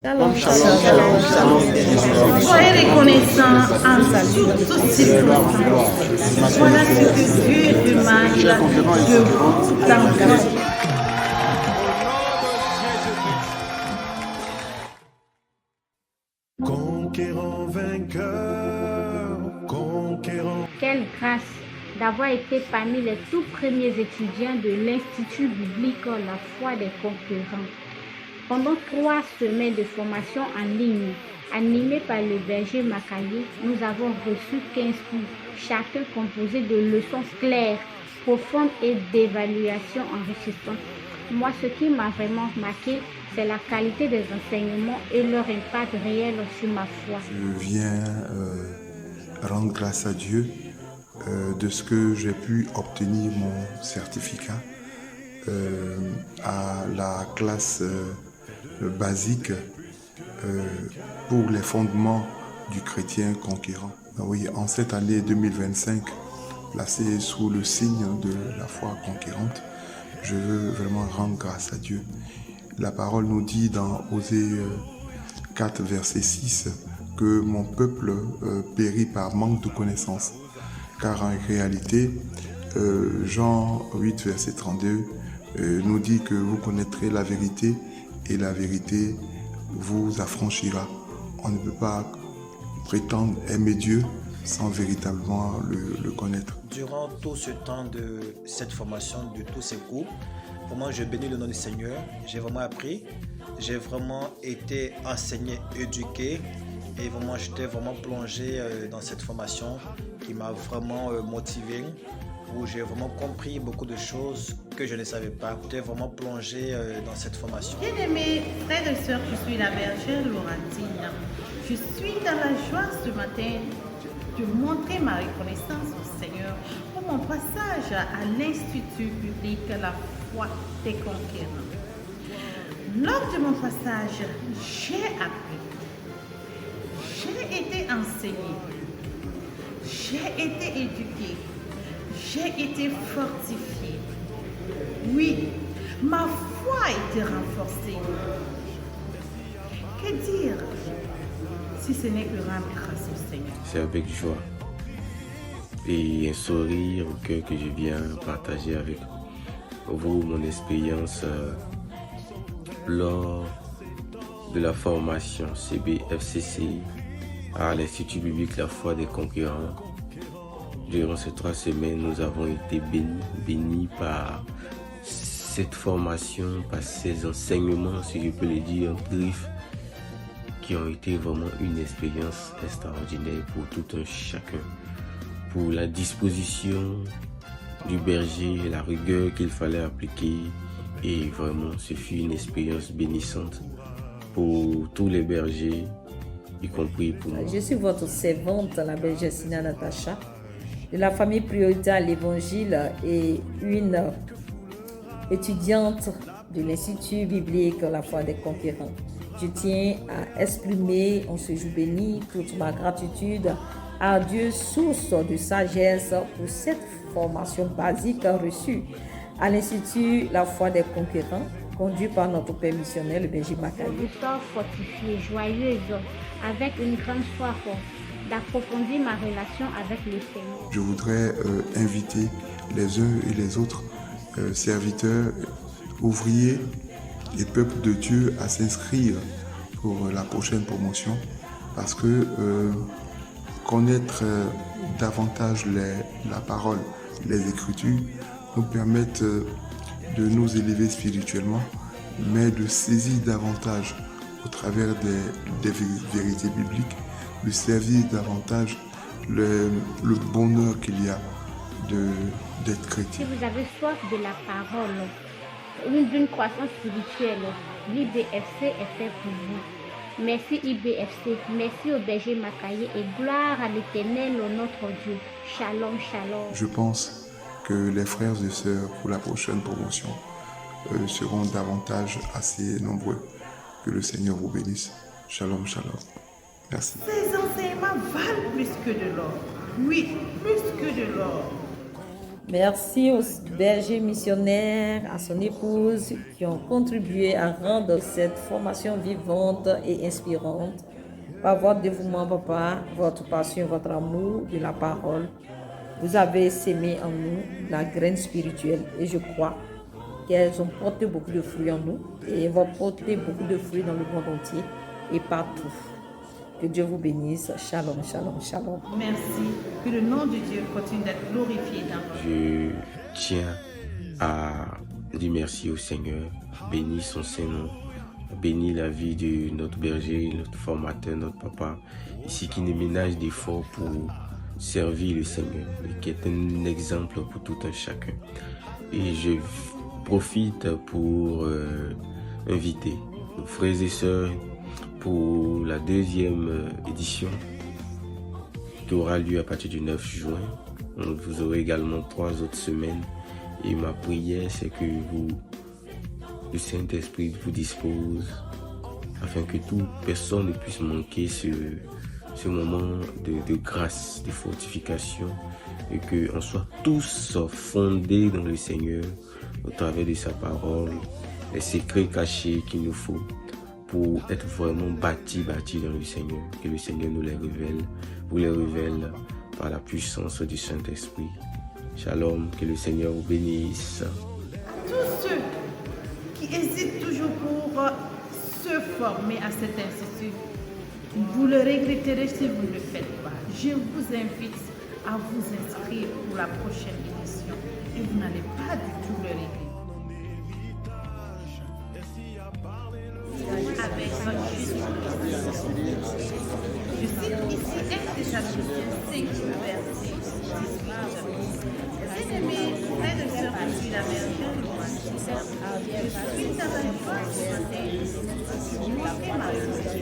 Shalom, shalom, shalom, shalom. Soyez reconnaissants en toutes circonstances. Voilà ce que Dieu demande de vous dans Christ. Conquérant, vainqueur, conquérant. Quelle grâce d'avoir été parmi les tout premiers étudiants de l'Institut biblique La Foi des Conquérants. Pendant 3 semaines de formation en ligne, animées par le berger Makaye, nous avons reçu 15 cours, chacun composé de leçons claires, profondes et d'évaluations enrichissantes. Moi, ce qui m'a vraiment marqué, c'est la qualité des enseignements et leur impact réel sur ma foi. Je viens rendre grâce à Dieu de ce que j'ai pu obtenir mon certificat à la classe basique pour les fondements du chrétien conquérant. Oui, en cette année 2025, placée sous le signe de la foi conquérante, je veux vraiment rendre grâce à Dieu. La parole nous dit dans Osée 4, verset 6, que mon peuple périt par manque de connaissances. Car en réalité, Jean 8, verset 32, nous dit que vous connaîtrez la vérité et la vérité vous affranchira. On ne peut pas prétendre aimer Dieu sans véritablement le connaître. Durant tout ce temps de cette formation, de tous ces cours, vraiment je bénis le nom du Seigneur. J'ai vraiment appris, j'ai vraiment été enseigné, éduqué et vraiment j'étais vraiment plongé dans cette formation qui m'a vraiment motivé, où j'ai vraiment compris beaucoup de choses que je ne savais pas. J'étais vraiment plongé dans cette formation. Bien-aimés frères et sœurs, je suis la bergère Laurentine. Je suis dans la joie ce matin de montrer ma reconnaissance au Seigneur pour mon passage à l'Institut biblique La Foi des Conquérants. Lors de mon passage, j'ai appris, j'ai été enseigné, j'ai été éduqué, j'ai été fortifié. Oui, ma foi a été renforcée. Que dire si ce n'est que rendre grâce au Seigneur? C'est avec joie et un sourire au cœur que je viens partager avec vous mon expérience lors de la formation CBFCC à l'Institut biblique La Foi des Conquérants. Durant ces 3 semaines, nous avons été bénis par cette formation, par ces enseignements, si je peux le dire, briefs, qui ont été vraiment une expérience extraordinaire pour tout un chacun. Pour la disposition du berger, la rigueur qu'il fallait appliquer, et vraiment ce fut une expérience bénissante pour tous les bergers, y compris pour moi. Je suis votre servante, la bergère Sina Natacha, de la famille prioritaire à l'évangile et une étudiante de l'Institut biblique La Foi des Conquérants. Je tiens à exprimer en ce jour béni toute ma gratitude à Dieu, source de sagesse, pour cette formation basique reçue à l'Institut La Foi des Conquérants, conduit par notre père missionnaire, le berger Makaye. Je sors fortifiée, joyeuse, avec une grande soif d'approfondir ma relation avec le Seigneur. Je voudrais inviter les uns et les autres serviteurs, ouvriers et peuple de Dieu à s'inscrire pour la prochaine promotion, parce que connaître davantage la parole, les Écritures nous permettent de nous élever spirituellement, mais de saisir davantage au travers des vérités bibliques, de servir davantage le bonheur qu'il y a d'être chrétien. Si vous avez soif de la parole, d'une croissance spirituelle, l'IBFC est fait pour vous. Merci IBFC, merci au berger Makaye et gloire à l'Éternel, notre Dieu. Shalom, shalom. Je pense que les frères et sœurs pour la prochaine promotion seront davantage assez nombreux. Que le Seigneur vous bénisse. Shalom, shalom. Merci. Ces enseignements valent plus que de l'or. Oui, plus que de l'or. Merci aux bergers missionnaires, à son épouse qui ont contribué à rendre cette formation vivante et inspirante. Par votre dévouement, papa, votre passion, votre amour de la parole, vous avez sémé en nous la graine spirituelle et je crois qu'elles ont porté beaucoup de fruits en nous et vont porter beaucoup de fruits dans le monde entier et partout. Que Dieu vous bénisse. Shalom, shalom, shalom. Merci. Que le nom de Dieu continue d'être glorifié dans votre vie. Je tiens à dire merci au Seigneur, bénis son Saint-Nom, bénis la vie de notre berger, notre formateur, notre papa, ici qui ne ménage d'efforts pour servir le Seigneur, et qui est un exemple pour tout un chacun. Et je profite pour inviter nos frères et sœurs pour la deuxième édition qui aura lieu à partir du 9 juin. Vous aurez également 3 autres semaines et ma prière c'est que le Saint-Esprit vous dispose afin que toute personne ne puisse manquer ce moment de grâce, de fortification et qu'on soit tous fondés dans le Seigneur au travers de sa parole, les secrets cachés qu'il nous faut pour être vraiment bâtis dans le Seigneur, que le Seigneur nous les révèle, vous les révèle par la puissance du Saint-Esprit. Shalom, que le Seigneur vous bénisse. Tous ceux qui hésitent toujours pour se former à cet institut, vous le regretterez si vous ne le faites pas. Je vous invite à vous inscrire pour la prochaine édition et vous n'allez pas du tout le regretter. Avec je cite ici Exode chapitre 5, verset 18. Bien-aimés, frères et sœurs, je suis la bergère Laurentine. Je suis dans la joie ce matin. Je montrer ma